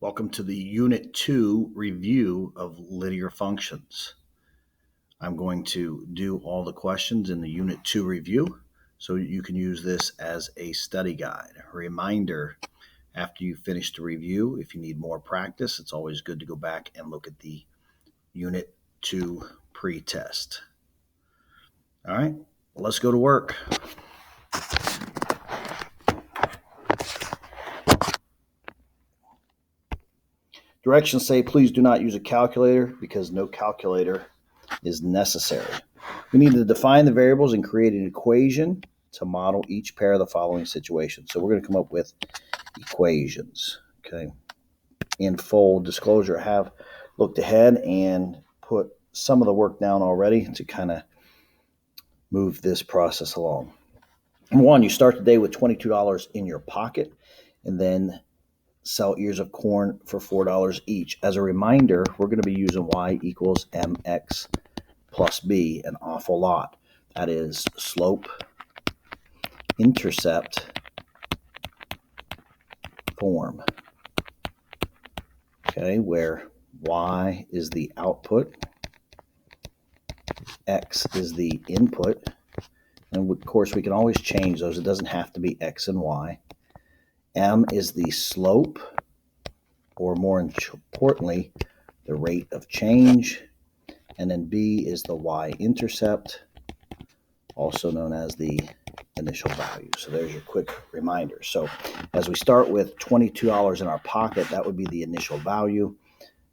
Welcome to the Unit 2 review of linear functions. I'm going to do all the questions in the Unit 2 review so you can use this as a study guide. A reminder, after you finish the review, if you need more practice, it's always good to go back and look at the Unit 2 pre-test. All right, let's go to work. Directions say please do not use a calculator because no calculator is necessary. We need to define the variables and create an equation to model each pair of the following situations. So we're going to come up with equations. Okay. In full disclosure, I have looked ahead and put some of the work down already to kind of move this process along. Number one, you start the day with $22 in your pocket and then sell ears of corn for $4 each. As a reminder, we're going to be using y equals mx plus b an awful lot. That is slope, intercept, form. Okay, where y is the output, x is the input, and of course we can always change those. It doesn't have to be x and y. M is the slope, or more importantly, the rate of change, and then b is the y-intercept, also known as the initial value. So there's your quick reminder. So as we start with $22 in our pocket, that would be the initial value.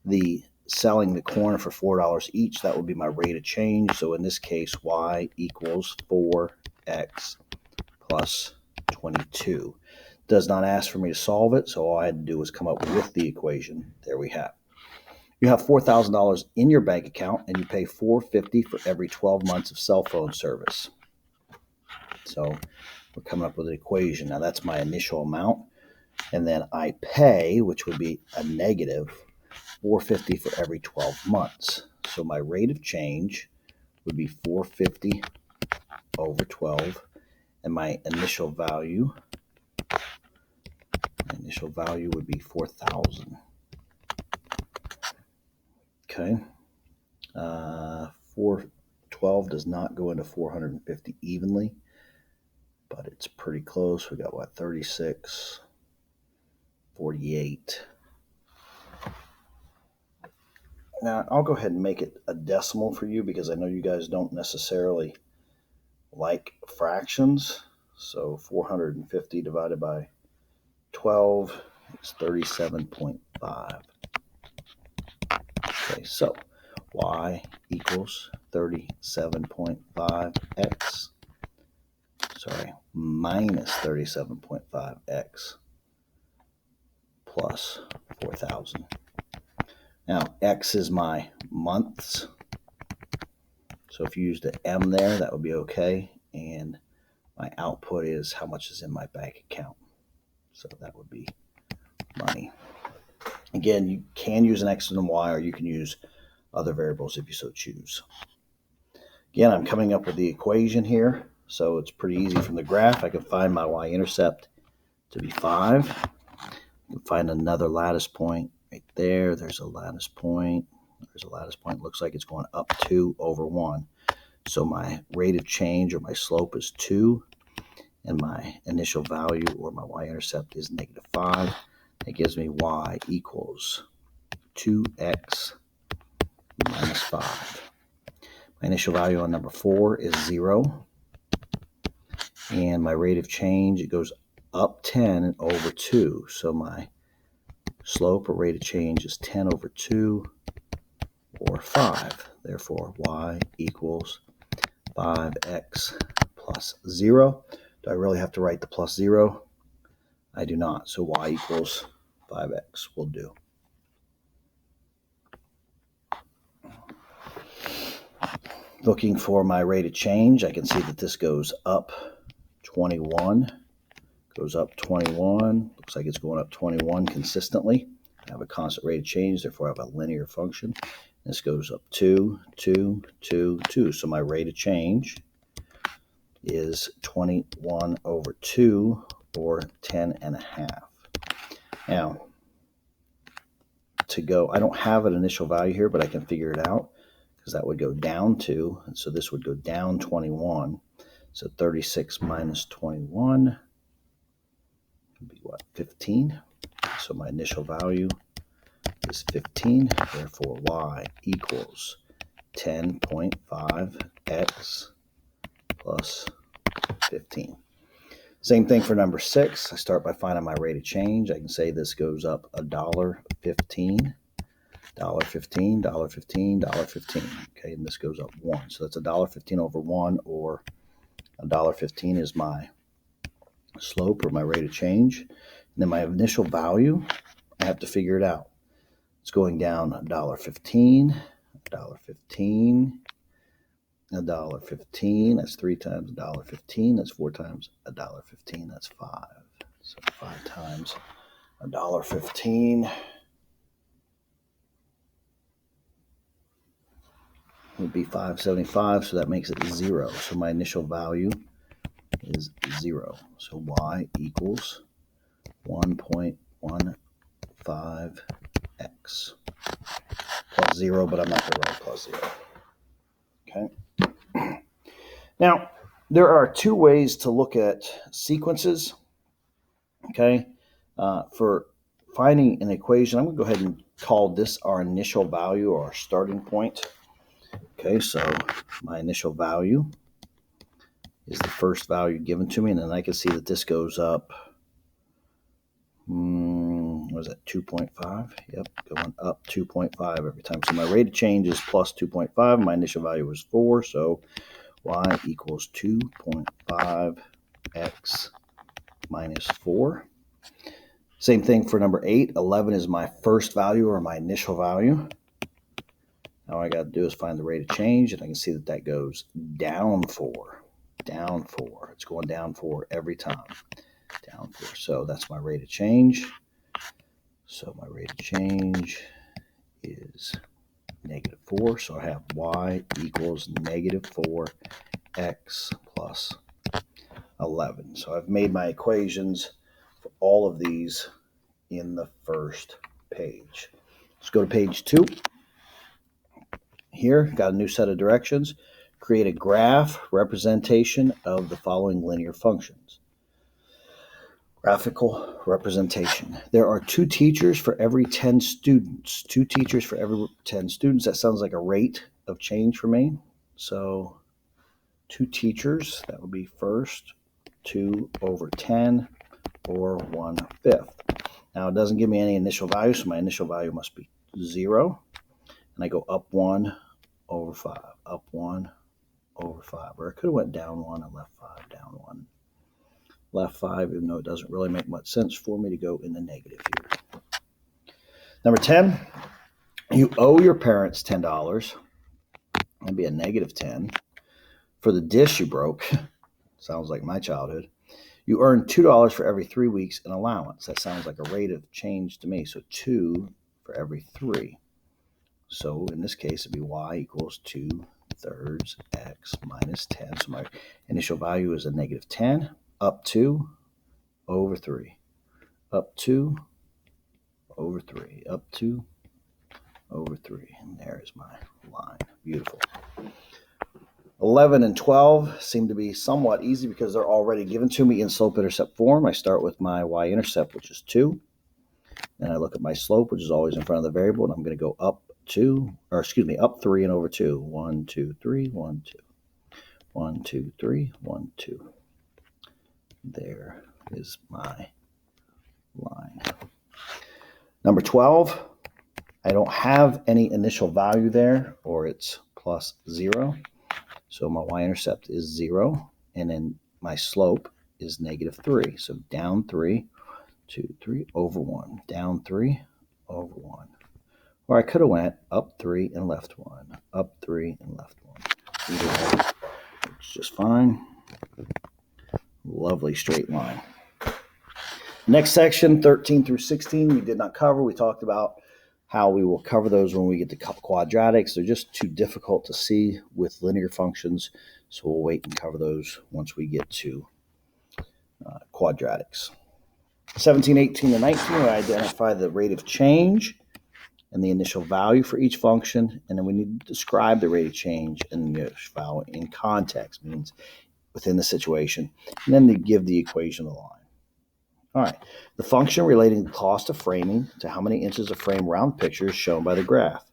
The selling the corn for $4 each, that would be my rate of change. So in this case, y equals 4x plus 22. Does not ask for me to solve it, so all I had to do was come up with the equation. There we have. You have $4,000 in your bank account, and you pay $450 for every 12 months of cell phone service. So we're coming up with an equation. Now that's my initial amount, and then I pay, which would be a negative $450 for every 12 months. So my rate of change would be $450 over 12, and my initial value would be 4,000. Okay. 412 does not go into 450 evenly, but it's pretty close. We got what, 36, 48. Now I'll go ahead and make it a decimal for you because I know you guys don't necessarily like fractions. So 450 divided by 12 is 37.5. Okay, so y equals 37.5x. Minus 37.5x plus 4,000. Now, x is my months. So if you use the m there, that would be okay. And my output is how much is in my bank account. So that would be money. Again, you can use an x and a y, or you can use other variables if you so choose. Again, I'm coming up with the equation here. So it's pretty easy from the graph. I can find my y-intercept to be 5. I can find another lattice point right there. There's a lattice point. Looks like it's going up 2 over 1. So my rate of change, or my slope, is 2. And my initial value, or my y-intercept, is negative 5. That gives me y equals 2x minus 5. My initial value on number 4 is 0. And my rate of change, it goes up 10 over 2. So my slope, or rate of change, is 10 over 2, or 5. Therefore, y equals 5x plus 0. Do I really have to write the plus 0? I do not. So y equals 5x will do. Looking for my rate of change, I can see that this goes up 21. Goes up 21. Looks like it's going up 21 consistently. I have a constant rate of change, therefore I have a linear function. This goes up 2, 2, 2, 2. So my rate of change is 21 over 2, or 10 and a half. Now, to go, I don't have an initial value here, but I can figure it out because that would go down 2. And so this would go down 21. So 36 minus 21 would be what, 15? So my initial value is 15. Therefore, y equals 10.5x plus 15. Same thing for number 6. I start by finding my rate of change. I can say this goes up $1.15, $1.15, $1.15, $1.15. Okay, and this goes up 1. So that's $1.15 over 1, or $1.15 is my slope or my rate of change. And then my initial value, I have to figure it out. It's going down $1.15, $1.15, $1.15. That's 3 times $1.15. That's 4 times $1.15. That's 5. So 5 times $1.15 would be $5.75. So that makes it 0. So my initial value is 0. So y equals 1.15x plus 0, but I'm not going to write plus 0. Okay. Now, there are 2 ways to look at sequences. Okay. For finding an equation, I'm going to go ahead and call this our initial value or our starting point. Okay, so my initial value is the first value given to me, and then I can see that this goes up, what is it, 2.5? Yep, going up 2.5 every time. So my rate of change is plus 2.5. My initial value was 4, so y equals 2.5x minus 4. Same thing for number 8. 11 is my first value or my initial value. Now all I got to do is find the rate of change, and I can see that that goes down 4. Down 4. It's going down 4 every time. Down 4. So that's my rate of change. So my rate of change is negative 4. So I have y equals negative 4x plus 11. So I've made my equations for all of these in the first page. Let's go to page 2. Here, got a new set of directions. Create a graph representation of the following linear functions. Graphical representation. There are 2 teachers for every 10 students. 2 teachers for every 10 students. That sounds like a rate of change for me. So 2 teachers, that would be first, 2 over 10, or 1/5. Now it doesn't give me any initial value, so my initial value must be 0. And I go up 1 over 5, up 1 over 5. Or I could have went down 1 and left 5, down 1, left 5, even though it doesn't really make much sense for me to go in the negative here. Number 10, you owe your parents $10. That'd be a negative 10. For the dish you broke, sounds like my childhood. You earn $2 for every 3 weeks in allowance. That sounds like a rate of change to me. So 2 for every 3. So in this case, it'd be y equals 2/3 x minus 10. So my initial value is a negative 10, up 2 over 3, up 2 over 3, up 2 over 3. And there's my line. Beautiful. 11 and 12 seem to be somewhat easy because they're already given to me in slope-intercept form. I start with my y-intercept, which is 2. Then I look at my slope, which is always in front of the variable, and I'm going to go up 3 and over 2. 1, 2, 3, 1, 2. 1, 2, 3, 1, 2. There is my line. Number 12, I don't have any initial value there, or it's plus 0. So my y-intercept is 0, and then my slope is negative 3. So down 3, 2, 3, over 1. Down 3, over 1. Or I could have went up 3 and left 1. Up 3 and left 1. Either way, it's just fine. Lovely straight line. Next section, 13 through 16, we did not cover. We talked about how we will cover those when we get to quadratics. They're just too difficult to see with linear functions, so we'll wait and cover those once we get to quadratics. 17, 18, and 19, we identify the rate of change. and the initial value for each function, and then we need to describe the rate of change and the initial value in context, means within the situation, and then to give the equation a line. All right, the function relating the cost of framing to how many inches of frame around the picture is shown by the graph.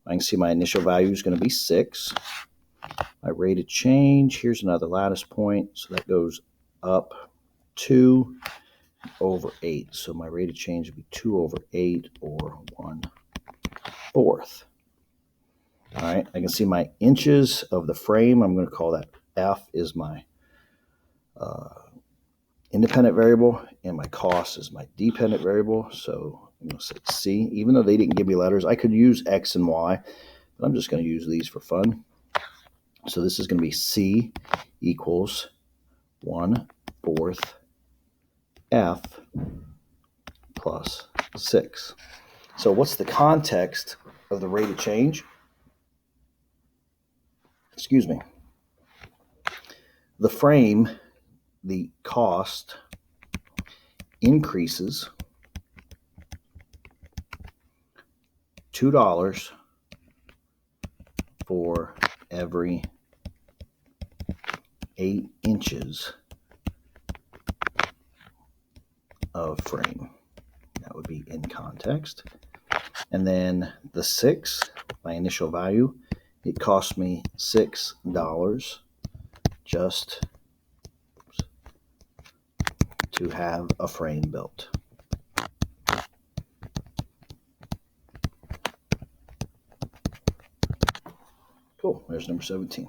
I can see my initial value is going to be 6. My rate of change, here's another lattice point, so that goes up 2 over 8. So my rate of change would be 2 over 8, or 1/4. All right, I can see my inches of the frame. I'm going to call that F is my independent variable, and my cost is my dependent variable. So I'm going to say C. Even though they didn't give me letters, I could use X and Y, but I'm just going to use these for fun. So this is going to be C equals 1/4 F plus 6. So what's the context of the rate of change? Excuse me. The frame, the cost increases $2 for every 8 inches of frame. That would be in context. And then the 6, my initial value, it cost me $6 just to have a frame built. Cool, there's number 17.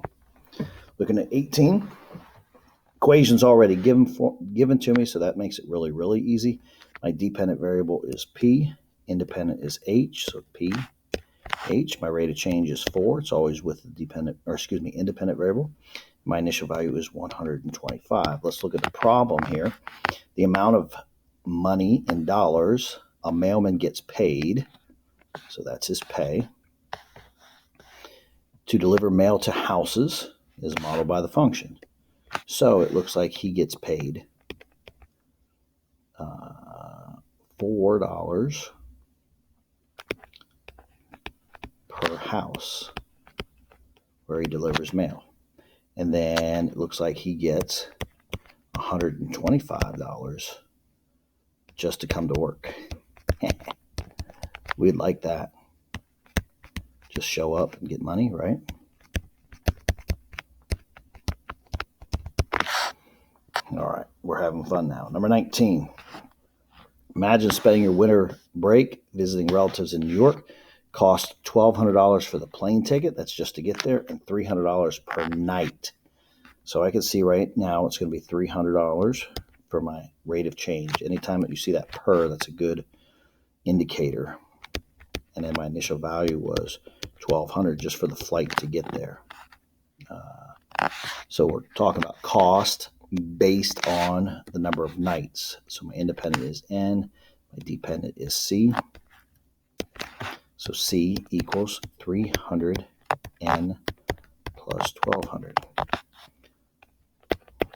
Looking at 18, equation's already given to me, so that makes it really, really easy. My dependent variable is P, independent is H, so P, H. My rate of change is 4. It's always with the independent variable. My initial value is 125. Let's look at the problem here. The amount of money in dollars a mailman gets paid, so that's his pay, to deliver mail to houses is modeled by the function. So it looks like he gets paid $4 per house where he delivers mail. And then it looks like he gets $125 just to come to work. We'd like that. Just show up and get money, right? All right, we're having fun now. Number 19. Imagine spending your winter break visiting relatives in New York. Cost $1,200 for the plane ticket. That's just to get there, and $300 per night. So I can see right now it's going to be $300 for my rate of change. Anytime that you see that per, that's a good indicator. And then my initial value was $1,200 just for the flight to get there. So we're talking about cost based on the number of nights. So my independent is N, my dependent is C. So C equals 300 N plus 1,200.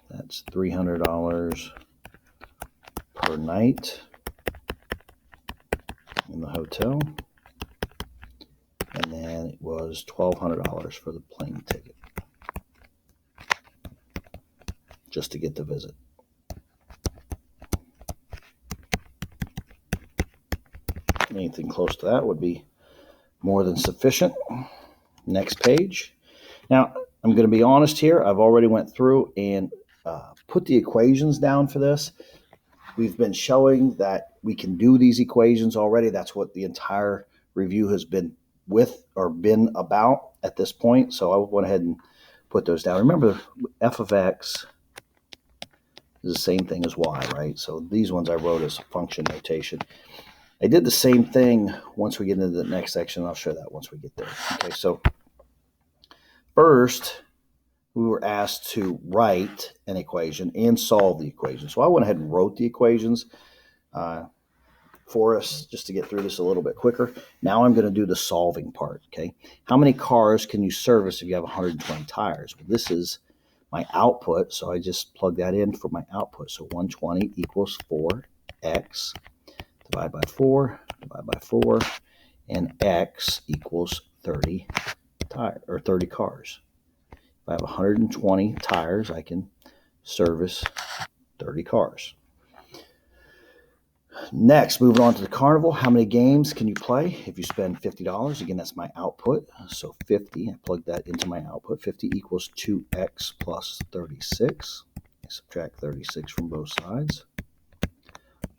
That's $300 per night in the hotel. And then it was $1,200 for the plane ticket just to get the visit. Anything close to that would be more than sufficient. Next page. Now, I'm going to be honest here. I've already went through and put the equations down for this. We've been showing that we can do these equations already. That's what the entire review has been about at this point. So I went ahead and put those down. Remember, f of x is the same thing as y, right? So these ones I wrote as function notation. I did the same thing once we get into the next section. I'll show that once we get there. Okay, so first, we were asked to write an equation and solve the equation. So I went ahead and wrote the equations for us just to get through this a little bit quicker. Now I'm going to do the solving part, okay? How many cars can you service if you have 120 tires? Well, this is my output, so I just plug that in for my output. So 120 equals 4x, divide by 4, divide by 4, and X equals 30 cars. If I have 120 tires, I can service 30 cars. Next, moving on to the carnival, how many games can you play if you spend $50? Again, that's my output. So 50, I plug that into my output. 50 equals 2x plus 36. I subtract 36 from both sides.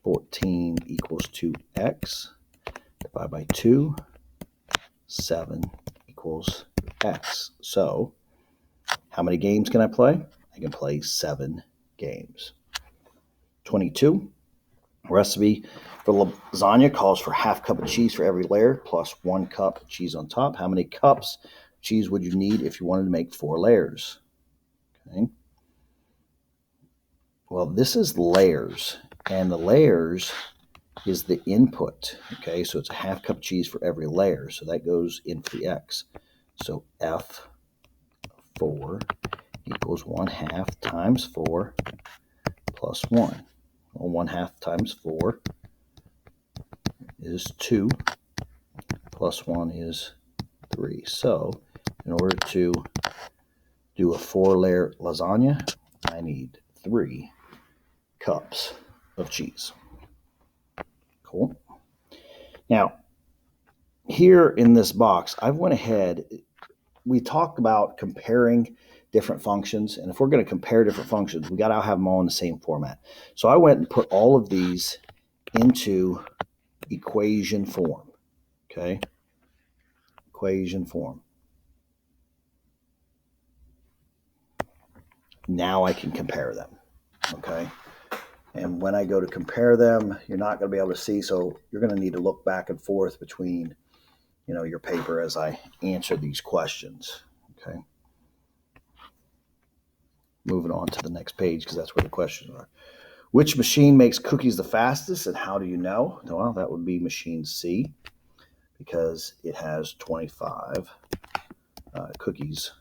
14 equals 2x. Divide by 2. 7 equals x. So how many games can I play? I can play 7 games. 22. Recipe for lasagna calls for half cup of cheese for every layer plus 1 cup of cheese on top. How many cups of cheese would you need if you wanted to make 4 layers? Okay. Well, this is layers, and the layers is the input. Okay, so it's a half cup of cheese for every layer, so that goes in for the x. So F4 equals 1/2 times 4 plus 1. Well, 1/2 times 4 is 2, plus 1 is 3. So in order to do a 4-layer lasagna, I need 3 cups of cheese. Cool. Now, here in this box, I went ahead, we talked about comparing different functions, and if we're going to compare different functions, we got to have them all in the same format. So I went and put all of these into equation form. Okay, equation form. Now I can compare them. Okay, and when I go to compare them, you're not going to be able to see, so you're going to need to look back and forth between, your paper as I answer these questions. Okay, moving on to the next page because that's where the questions are. Which machine makes cookies the fastest, and how do you know? Well, that would be machine C, because it has 25 cookies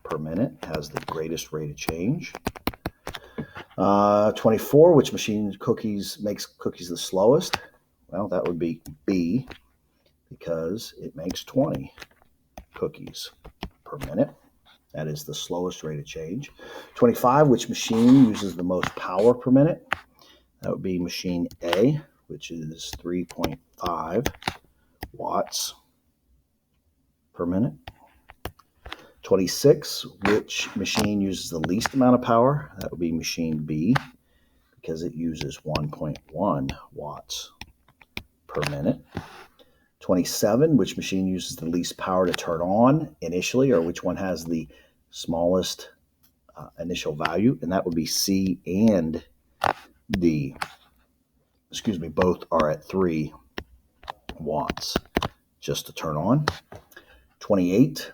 per minute, has the greatest rate of change. 24, which machine makes cookies the slowest? Well, that would be B, because it makes 20 cookies per minute. That is the slowest rate of change. 25, which machine uses the most power per minute? That would be machine A, which is 3.5 watts per minute. 26, which machine uses the least amount of power? That would be machine B, because it uses 1.1 watts per minute. 27, which machine uses the least power to turn on initially, or which one has the smallest initial value? And that would be C and D. Both are at 3 watts just to turn on. 28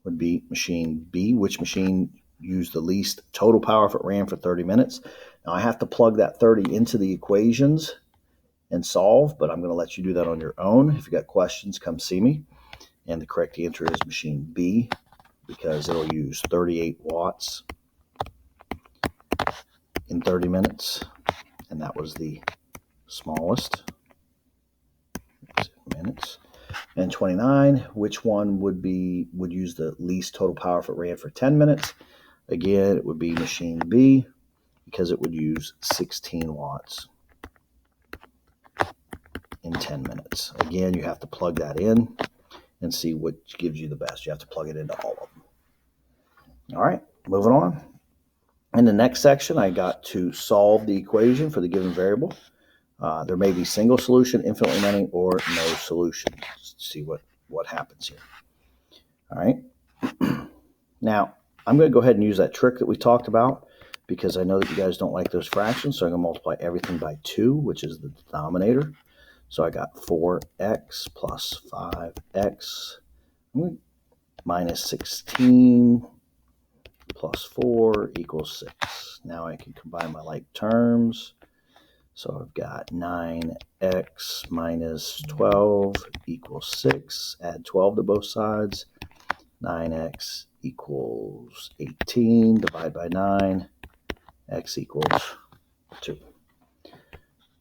would be machine B, which machine used the least total power if it ran for 30 minutes. Now I have to plug that 30 into the equations and solve, but I'm going to let you do that on your own. If you got questions, come see me. And the correct answer is machine B, because it'll use 38 watts in 30 minutes, and that was the smallest minutes. And 29, which one would use the least total power if it ran for 10 minutes? Again, it would be machine B, because it would use 16 watts in 10 minutes. Again, you have to plug that in and see what gives you the best. You have to plug it into all of them. All right, moving on. In the next section, I got to solve the equation for the given variable. There may be single solution, infinitely many, or no solution. Let's see what happens here. All right. Now, I'm going to go ahead and use that trick that we talked about, because I know that you guys don't like those fractions, so I'm going to multiply everything by 2, which is the denominator. So I got 4x plus 5x minus 16 plus 4 equals 6. Now I can combine my like terms. So I've got 9x minus 12 equals 6. Add 12 to both sides. 9x equals 18. Divide by 9. X equals 2.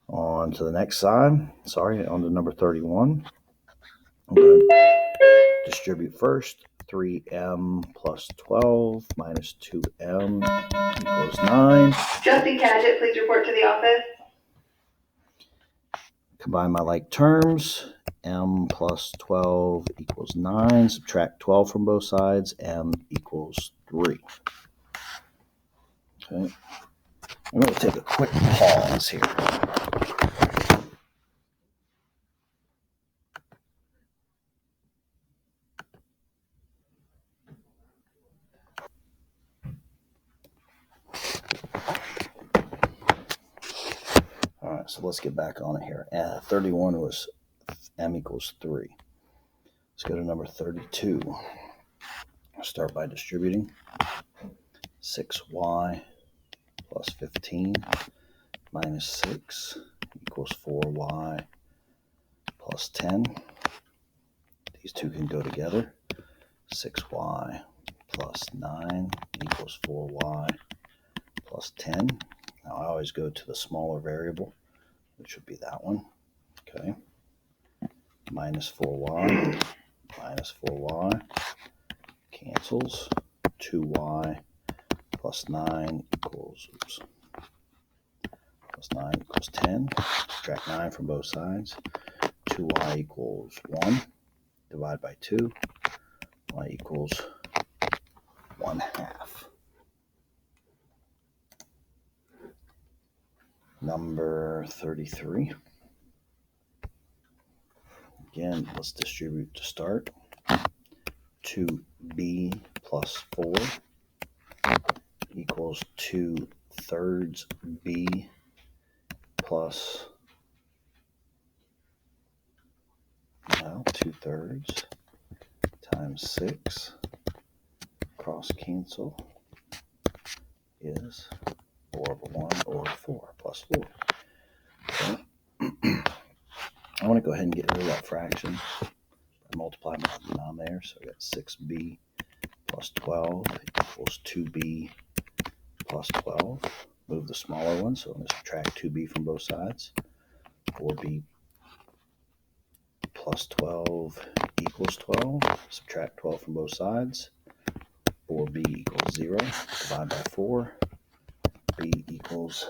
On on to the next side. Sorry, on to number 31. I'm going to distribute first. 3m plus 12 minus 2m equals 9. Justin Cadgett, please report to the office. Combine my like terms. M plus 12 equals 9. Subtract 12 from both sides. M equals 3. Okay. I'm going to take a quick pause here. All right, so let's get back on it here. 31 was m equals 3. Let's go to number 32. I'll start by distributing. 6y plus 15 minus 6 equals 4y plus 10. These two can go together. 6y plus 9 equals 4y plus 10. Now I always go to the smaller variable, which would be that one. Okay. Minus 4y minus 4y cancels. 2y plus 9 equals, plus 9 equals 10. Subtract 9 from both sides. 2y equals 1. Divide by 2. Y equals 1/2. Number 33. Again, let's distribute to start. 2b plus 4 equals 2/3 b plus, 2/3 times 6, cross cancel, is 4/1 or 4 plus 4. Okay. I want to go ahead and get rid of that fraction. I multiply by the denominator, so I got 6b plus 12 equals 2b plus 12. Move the smaller one, so I'm going to subtract 2b from both sides. 4b plus 12 equals 12. Subtract 12 from both sides. 4b equals 0. Divide by 4. b equals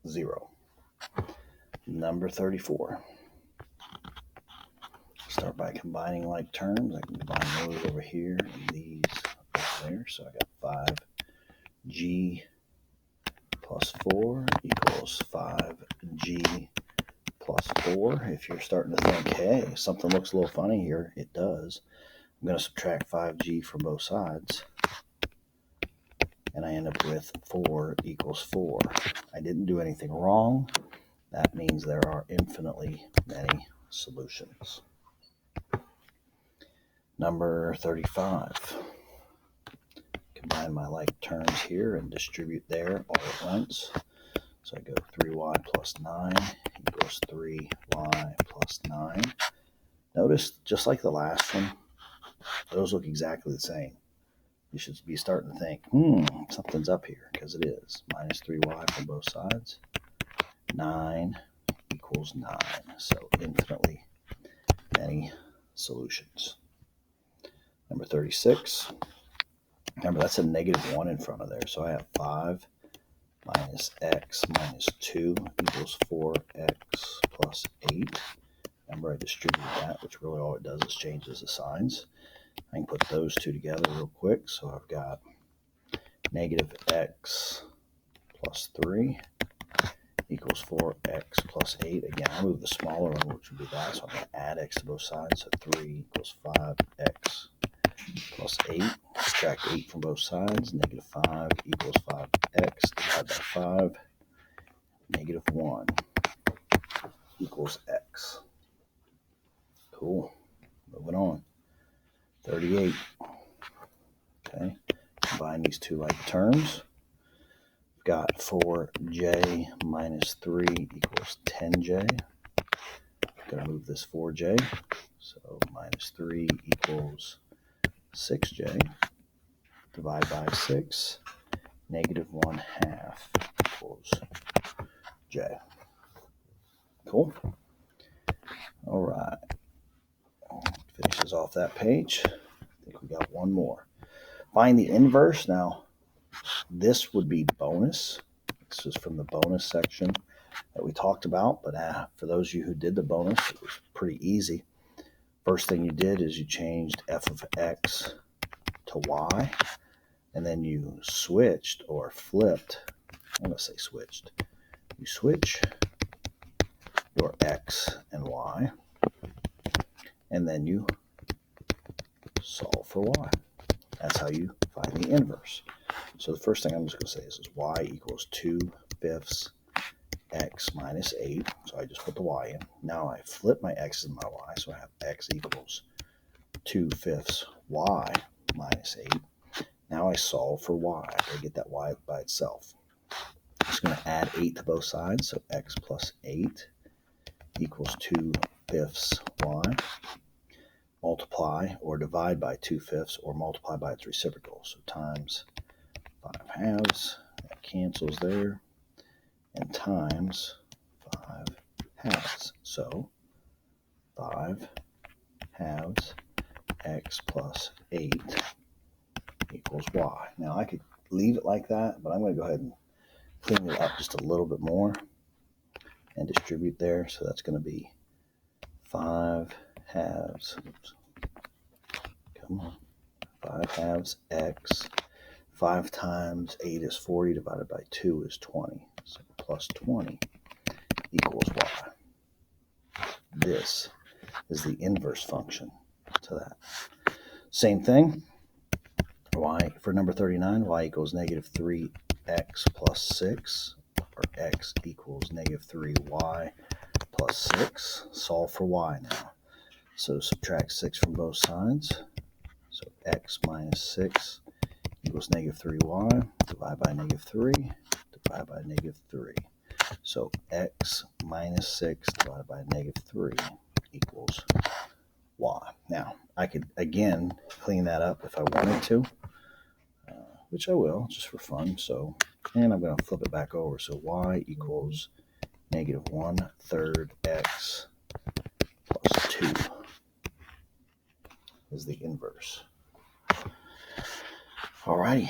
0. Number 34. Start by combining like terms. I can combine those over here and these over there. So I got 5g plus 4 equals 5g plus 4. If you're starting to think, hey, something looks a little funny here, it does. I'm going to subtract 5g from both sides, and I end up with 4 equals 4. I didn't do anything wrong. That means there are infinitely many solutions. Number 35. Combine my like terms here and distribute there all at once. So I go 3y plus 9 equals 3y plus 9. Notice, just like the last one, those look exactly the same. You should be starting to think, something's up here, because it is. Minus 3y from both sides. 9 equals 9. So infinitely many solutions. Number 36. Remember, that's a -1 in front of there. So I have 5 minus x minus 2 equals 4x plus 8. Remember, I distributed that, which really all it does is changes the signs. I can put those two together real quick. So I've got -x plus 3 equals 4x plus 8. Again, I move the smaller one, which would be that. So I'm going to add x to both sides. So 3 equals 5x plus 8. Subtract 8 from both sides. -5 equals 5x. Divide by 5. -1 equals x. Cool. Moving on. 38. Okay. Combine these two like terms. We've got 4j minus 3 equals 10j. I'm going to move this 4j. So minus 3 equals 6j. Divide by 6. -1/2 equals Cool. All right. Finishes off that page. I think we got one more. Find the inverse. Now, this would be bonus. This is from the bonus section that we talked about, but for those of you who did the bonus, it was pretty easy. First thing you did is you changed f of x to y, and then you switched or flipped. I'm going to say switched. You switch your x and y, and then you solve for y. That's how you find the inverse. So the first thing I'm just going to say is y equals 2/5 x minus 8. So I just put the y in. Now I flip my x and my y, so I have x equals 2/5 y minus 8. Now I solve for y. I gotta get that y by itself. I'm just going to add 8 to both sides, so x plus 8 equals 2/5 y. Multiply or divide by 2/5 or multiply by its reciprocal. So times 5/2, that cancels there, and times 5/2. So 5/2 x plus 8 equals y. Now I could leave it like that, but I'm going to go ahead and clean it up just a little bit more and distribute there. So that's going to be 5/2. Oops. Come on. 5/2 x. 5 times 8 is 40, divided by 2 is 20. So plus 20 equals y. This is the inverse function to that. Same thing. Y for number 39, y equals negative 3x plus 6, or x equals negative 3y plus 6. Solve for y now. So subtract 6 from both sides. So x minus 6 equals negative 3y. Divide by negative 3. Divide by negative 3. So x minus 6 divided by negative 3 equals y. Now, I could, again, clean that up if I wanted to, which I will, just for fun. So, and I'm going to flip it back over. So y equals negative 1/3 x plus 2 is the inverse. Alrighty,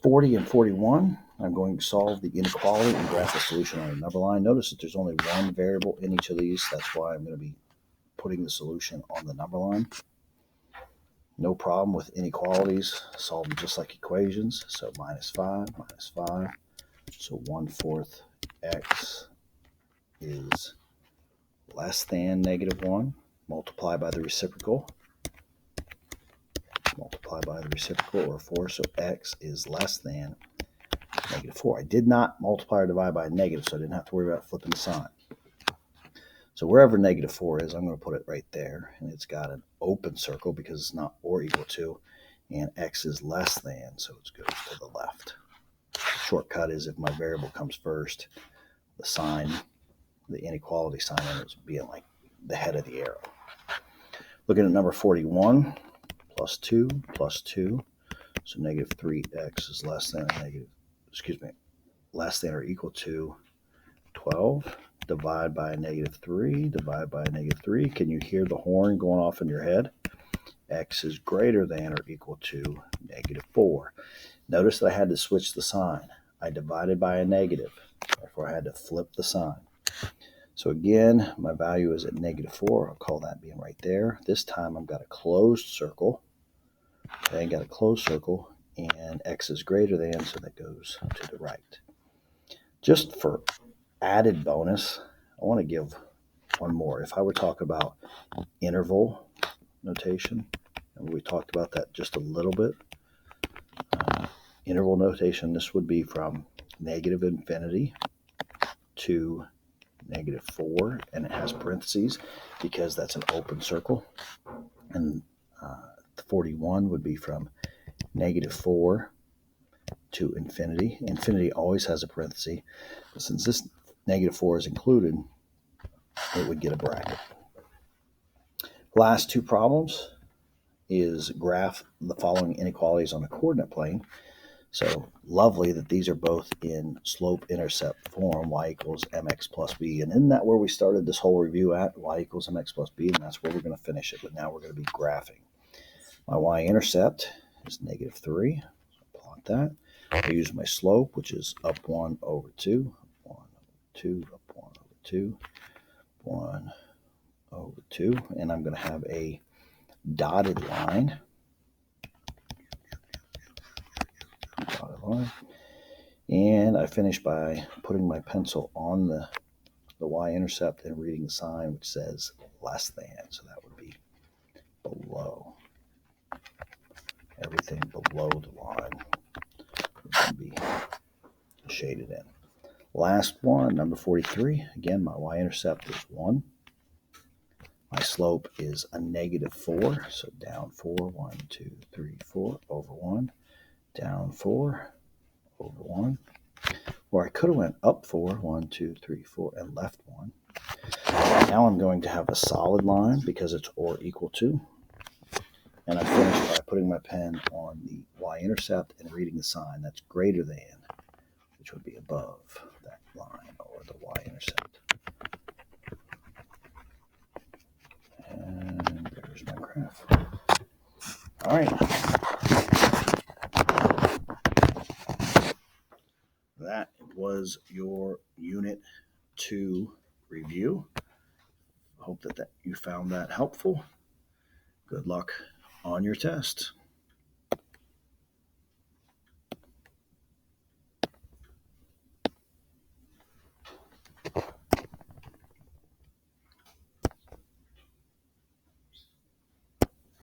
40 and 41, I'm going to solve the inequality and graph the solution on a number line. Notice that there's only one variable in each of these. That's why I'm going to be putting the solution on the number line. No problem with inequalities, solve them just like equations. So minus 5, minus 5. So 1/4 x is less than negative 1. Multiply by the reciprocal. Multiply by the reciprocal, or 4. So x is less than negative 4. I did not multiply or divide by a negative, so I didn't have to worry about flipping the sign. So wherever negative 4 is, I'm going to put it right there. And it's got an open circle because it's not or equal to. And x is less than, so it goes to the left. The shortcut is if my variable comes first, the sign, the inequality sign ends up being like the head of the arrow. Looking at number 41, plus 2, plus 2. So negative 3x is less than less than or equal to 12. Divide by negative 3, divide by negative 3. Can you hear the horn going off in your head? X is greater than or equal to negative 4. Notice that I had to switch the sign. I divided by a negative, therefore I had to flip the sign. So again, my value is at negative 4. I'll call that being right there. This time I've got a closed circle. Okay, I got a closed circle, and x is greater than, so that goes to the right. Just for added bonus, I want to give one more. If I were talking about interval notation, and we talked about that just a little bit, interval notation, this would be from negative infinity to negative 4, and it has parentheses because that's an open circle. And 41 would be from negative 4 to infinity. Infinity always has a parenthesis, but since this negative 4 is included, it would get a bracket. Last two problems is graph the following inequalities on a coordinate plane. So lovely that these are both in slope-intercept form, y equals mx plus b. And isn't that where we started this whole review at, y equals mx plus b? And that's where we're going to finish it. But now we're going to be graphing. My y-intercept is -3. So plot that. I use my slope, which is up 1 over 2, up 1 over 2, up 1 over 2, 1 over 2. And I'm going to have a dotted line. And I finish by putting my pencil on the y-intercept and reading the sign which says less than. So that would be below. Everything below the line would be shaded in. Last one, number 43. Again, my y-intercept is 1. My slope is a -4. So down 4, 1, 2, 3, 4, over 1. Down 4, over 1. Or I could have went up 4, 1, 2, 3, 4, and left 1. Now I'm going to have a solid line because it's or equal to. And I finish by putting my pen on the y-intercept and reading the sign that's greater than, which would be above that line or the y-intercept. And there's my graph. All right. That was your Unit 2 review. Hope that you found that helpful. Good luck on your test.